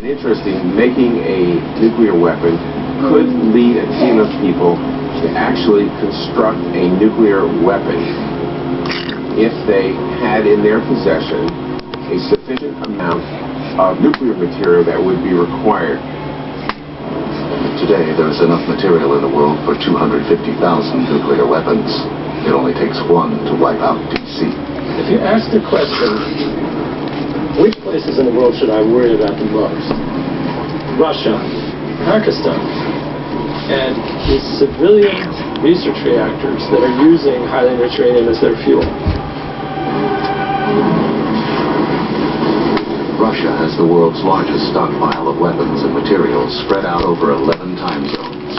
Interesting, making a nuclear weapon could lead a team of people to actually construct a nuclear weapon if they had in their possession a sufficient amount of nuclear material that would be required. Today, there is enough material in the world for 250,000 nuclear weapons. It only takes one to wipe out D.C. If you ask the question, which places in the world should I worry about the most? Russia, Pakistan, and the civilian research reactors that are using highly enriched uranium as their fuel. Russia has the world's largest stockpile of weapons and materials spread out over 11 time zones.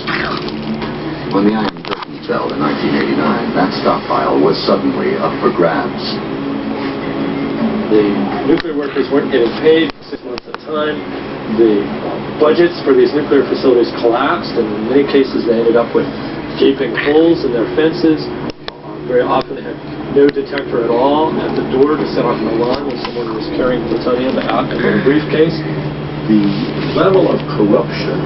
When the Iron Curtain fell in 1989, that stockpile was suddenly up for grabs. The nuclear workers weren't getting paid for 6 months at a time. The budgets for these nuclear facilities collapsed, and in many cases they ended up with gaping holes in their fences. Very often they had no detector at all at the door to set off an alarm when someone was carrying plutonium out in a briefcase. The level of corruption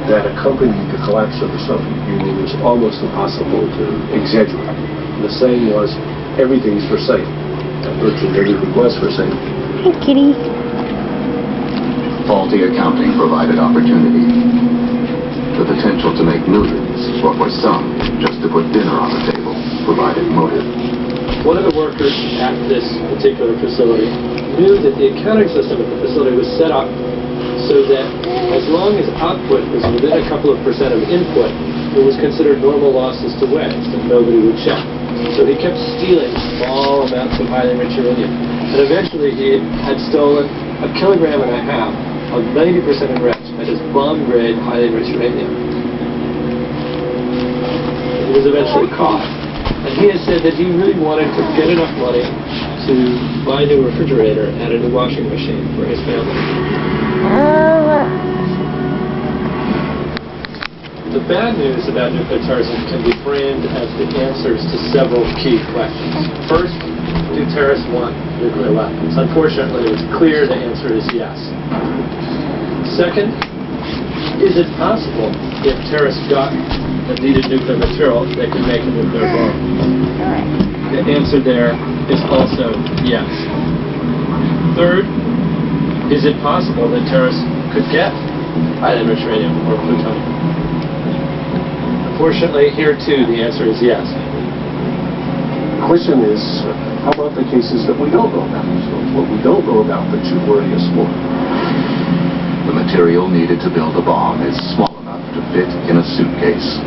that accompanied the collapse of the Soviet Union was almost impossible to exaggerate. The saying was, everything's for sale. And virtually everything was for sale. Hi, kitty. Faulty accounting provided opportunity. The potential to make millions, or for some, just to put dinner on the table, provided motive. One of the workers at this particular facility knew that the accounting system at the facility was set up so that as long as output was within a couple of percent of input, it was considered normal losses to waste and nobody would check. So he kept stealing small amounts of highly enriched uranium. And eventually he had stolen 1.5 kilograms of 90% enriched, that is bomb-grade highly enriched uranium. He was eventually caught. And he has said that he really wanted to get enough money to buy a new refrigerator and a new washing machine for his family. The bad news about nuclear-terrorism can be framed as the answers to several key questions. First, do terrorists want nuclear weapons? Unfortunately, it's clear the answer is yes. Second, is it possible if terrorists got the needed nuclear material they could make a nuclear bomb? The answer there is also yes. Third, is it possible that terrorists could get highly enriched uranium or plutonium? Unfortunately, here too, the answer is yes. The question is, how about the cases that we don't know about? So what we don't know about that should worry us more. The material needed to build a bomb is small enough to fit in a suitcase.